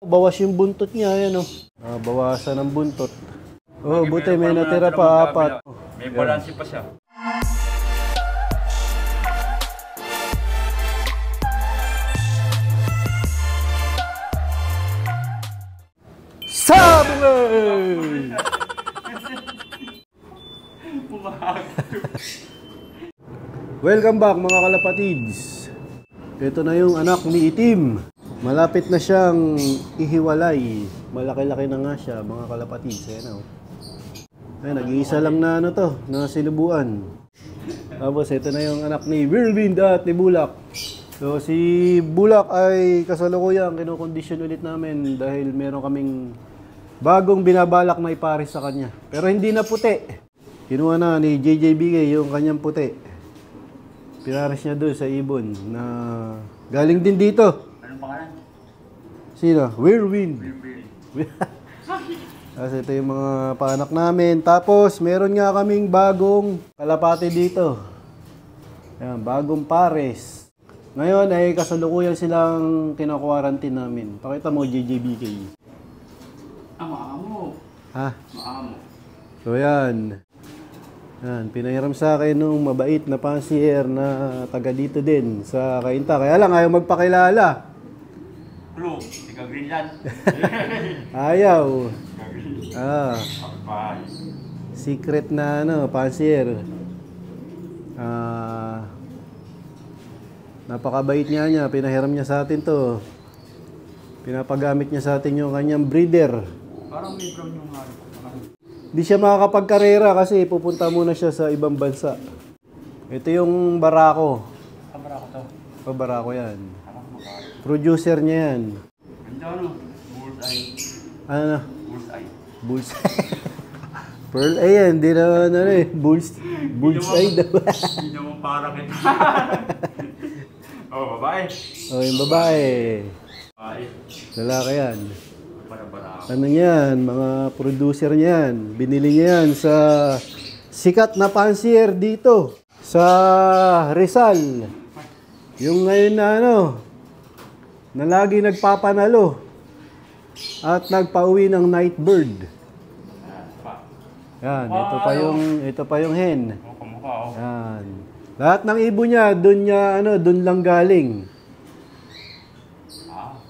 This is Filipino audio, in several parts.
Bawas yung buntot niya, ayan oh. Bawasan ng buntot. Oh, buti may natira pa 4. May balansi pa siya. Sabungay! Welcome back mga kalapatids. Ito na yung anak ni Itim. Malapit na siyang ihiwalay. Malaki-laki na nga siya mga kalapatids. Ayan o. Ay, nag-iisa lang na ano to, na sinubuan. Tapos ito na yung anak ni Whirlwind at ni Bulak. So si Bulak ay kasalukuyang kinokondisyon ulit namin dahil meron kaming bagong binabalak na ipares sa kanya. Pero hindi na puti. Kinuha na ni JJBK yung kanyang puti. Pinares niya doon sa ibon na galing din dito. Anong pangalan? Sino? Whirlwind. Kasi ito yung mga paanak namin. Tapos meron nga kaming bagong kalapati dito. Ayan, bagong pares. Ngayon ay kasalukuyan silang kinakwarantin namin. Pakita mo JJBK. Maamo. Ha? Maamo. So yan. Yan, pinahiram sa akin nung mabait na pansier na taga dito din sa Cainta. Kaya lang ayaw magpakilala. Blue, ikaw Greenland. Ayaw. Bye. Secret na ano, pansier. Napakabait niya, pinahiram niya sa atin to. Pinapagamit niya sa atin yung kanyang breeder. Parang may brown yung hari. Di siya makakapagkarera kasi pupunta muna siya sa ibang bansa. Ito yung barako. Barako to. Barako yan. Producer niya yan. Ganda ano? Bullseye. Ano na? Bullseye. Bullseye. Pearl A yan. Di na ano eh. Bullseye daw. Hindi naman para kita. Oh, babae. Oh, yung babae. Babae. Lalaki yan. Barako. Ano yan? Mga producer niyan. Binili niya yan sa sikat na pansier dito. Sa Rizal. Yung ngayon na ano, na lagi nagpapanalo. At nagpauwi ng Nightbird. Yan, ito pa yung hen. Yan. Lahat ng ibon niya, doon lang galing.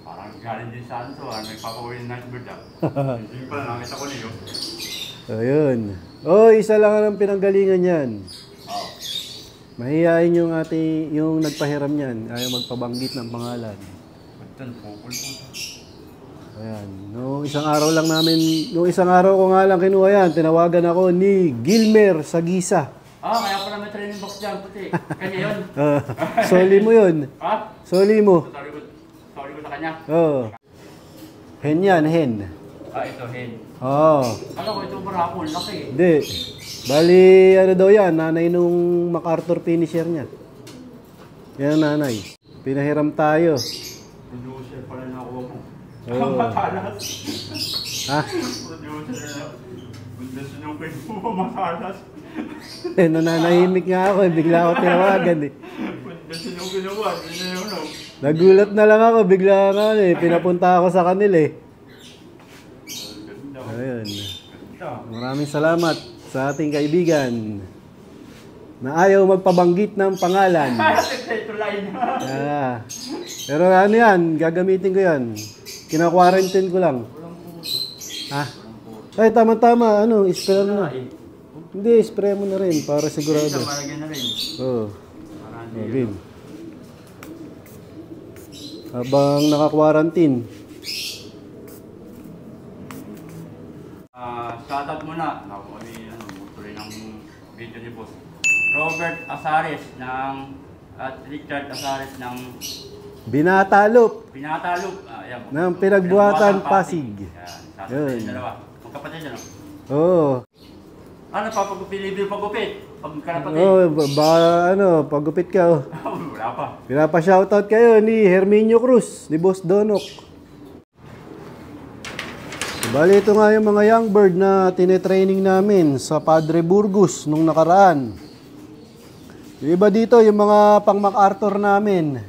Parang galing din sa ano, may papawin ng Nightbird Hindi pa nakita ko niyo. So, yun. Oh, isa lang ang pinanggalingan yan. Mahihain yung nagpahiram niyan. Ayaw magpabanggit ng pangalan. Ayan. Nung isang araw ko nga lang kinuha yan, tinawagan ako ni Gilmer Sagisa. Kaya pala may training box dyan, puti. Kanya yun. Soli mo yun. Ha? Soli mo. Sorry ko sa kanya. Hen yan, hen. Ito, hen. Alam ko, ito barako, laki. Hindi. Bali, ano daw yan, nanay nung MacArthur finisher niya. Yan nanay. Pinahiram tayo. Producer pala na ako mo. Matalas. Ha? Producer na. Bunda sinukay mo, matalas. Nananahimik nga ako, bigla ako tinawagan Bunda sinukay mo, nagulat na lang ako, bigla nga pinapunta ako sa kanila Ayun. Maraming salamat sa ating kaibigan na ayaw magpabanggit ng pangalan. Pero ano yan, gagamitin ko yan. Kina-quarantine ko lang. Ha? Ay, tama-tama. Ano, spray mo na. Hindi, spray mo na rin para sigurado. Malagyan na rin. Oo. Okay. Habang naka-quarantine. Shoutout muna. Tuloy ng video ni Boss. Robert Azares at Richard Azares ng Binatalop. Ng Pinagbuhatan Pasig. Yan. Dalawa. Magkapatid ano? Oo. Napapagupit pagupit. Pagkalapatid. Pagupit ka. Wala pa. Pinapa-shoutout kayo ni Herminio Cruz, ni Boss Donok. Bali, ito nga yung mga young bird na tinetraining namin sa Padre Burgos nung nakaraan. Yung iba dito, yung mga pang MacArthur namin.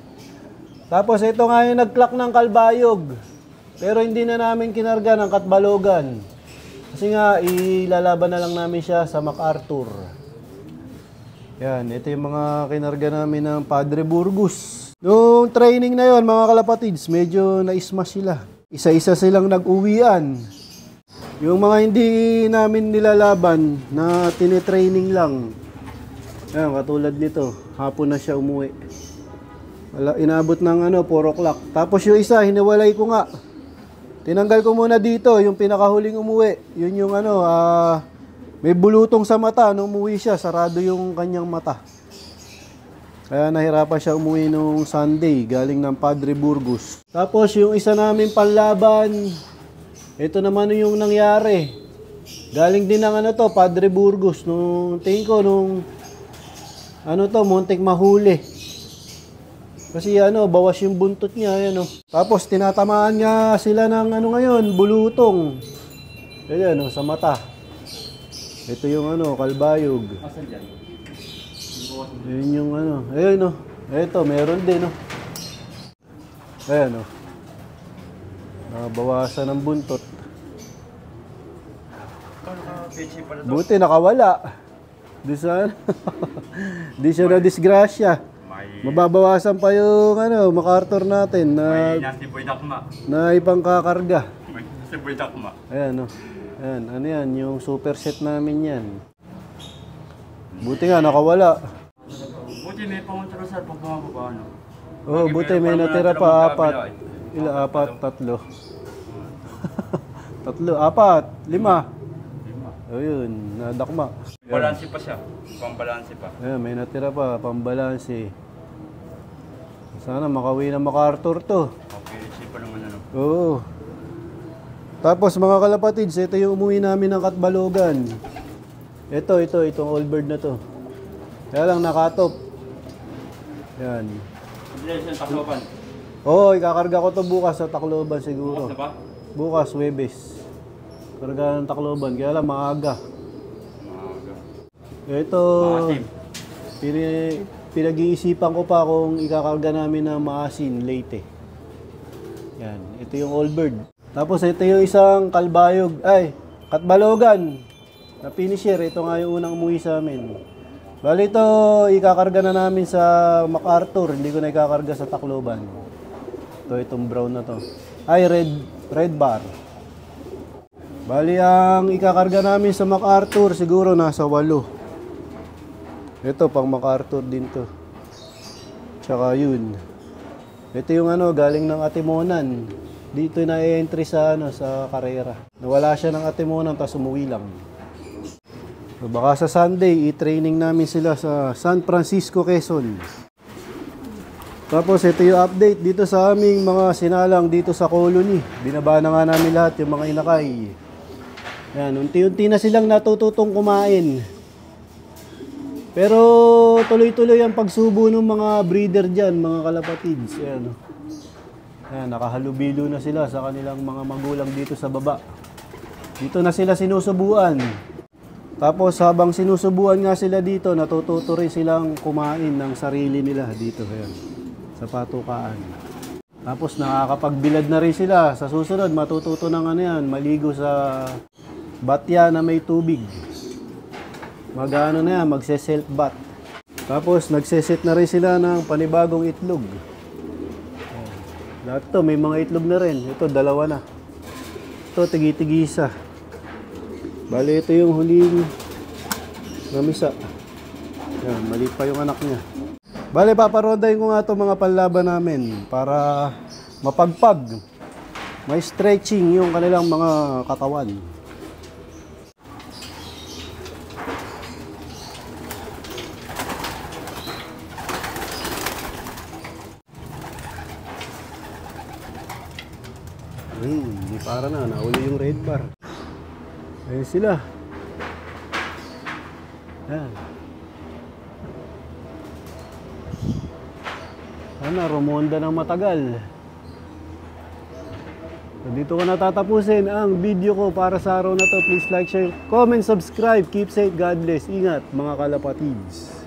Tapos ito nga yung nag-clock ng Kalbayog. Pero hindi na namin kinarga ng Katbalogan. Kasi nga, ilalaban na lang namin siya sa MacArthur. Yan, ito yung mga kinarga namin ng Padre Burgos. Noong training na yon mga kalapatids, medyo na-smash sila. Isa-isa silang nag-uwian. Yung mga hindi namin nilalaban na tinitraining lang. Yan, katulad nito, hapon na siya umuwi. Inabot ng 4 o'clock. Tapos yung isa, hiniwalay ko nga. Tinanggal ko muna dito, yung pinakahuling umuwi. Yun yung may bulutong sa mata. Nung umuwi siya, sarado yung kanyang mata. Kaya nahirapan siya umuwi nung Sunday, galing ng Padre Burgos. Tapos yung isa namin panlaban, ito naman yung nangyari. Galing din ng Padre Burgos. Nung tingin ko, muntik mahuli. Kasi bawas yung buntot niya, Tapos tinatamaan nga sila ng ngayon, bulutong. Ayan, sa mata. Ito yung kalbayog. Asan dyan? Yun yung ayun, Ito, meron din, Ayan, nabawasan ng buntot. Buti nakawala. Di siya na disgrasya. Mababawasan pa yung MacArthur natin na ipangkakarga. Ayan, Ayan, yan, yung superset namin yan. Buti nga, nakawala. Buti may pangontra sir, pag bumababa, Oo, buti may natira pa 4. Apat, 3. 3, 4, 5. Ayun, nadakma. Balansi pa siya, pambalansi pa. Ayan, may natira pa, pambalansi. Sana makauwi ng MacArthur to. Okay, isipan naman Oo. Tapos mga kalapatids, ito yung umuwi namin ng Katbalogan. Itong old bird na to. Kaya lang nakatop. Yan. Hindi siya Tacloban. Oo, ikakarga ko to bukas sa Tacloban siguro. Bukas na ba? Bukas, Huwebes. Karga ng Tacloban, kaya lang maaga. Ito, pinag-iisipan ko pa kung ikakarga namin ng maasin, Leyte. Yan, ito yung old bird. Tapos ito yung isang Katbalogan na finisher. Ito nga yung unang umuwi sa amin. Bali ito, ikakarga na namin sa MacArthur. Hindi ko na ikakarga sa Tacloban. Itong brown na to. Red bar. Bali ang ikakarga namin sa MacArthur siguro nasa 8. Ito, pang MacArthur din to. Tsaka yun. Ito yung galing ng Atimonan. Dito na i-entry sa karera. Nawala siya ng Atimonan, tapos umuwi lang. So, baka sa Sunday, i-training namin sila sa San Francisco, Quezon. Tapos ito yung update dito sa aming mga sinalang dito sa colony. Binaba na nga namin lahat yung mga inakay. Yan, unti-unti na silang natututong kumain. Pero tuloy-tuloy ang pagsubo ng mga breeder dyan, mga kalapatids. Ayan, Ayan, nakahalubilo na sila sa kanilang mga magulang dito sa baba. Dito na sila sinusubuan. Tapos habang sinusubuan nga sila dito, natututo rin silang kumain ng sarili nila dito. Ayan, sa patukaan. Tapos nakakapagbilad na rin sila. Sa susunod, matututo ng maligo sa batya na may tubig. Magse-self bath. Tapos nagse-set na rin sila ng panibagong itlog. Lahat to may mga itlog na rin. Ito 2 na. Ito tigi-tigisa. Bali ito yung huling namisa. Yan, maliit pa yung anak niya. Bali paparodayin ko nga ito mga panlaban namin para mapagpag. May stretching yung kanilang mga katawan. Hindi para na, nauli yung red bar. Ayun sila. Yan. Sana rumonda ng matagal. So, dito ko natatapusin ang video ko para sa araw na to. Please like, share, comment, subscribe. Keep safe, God bless. Ingat mga kalapatids.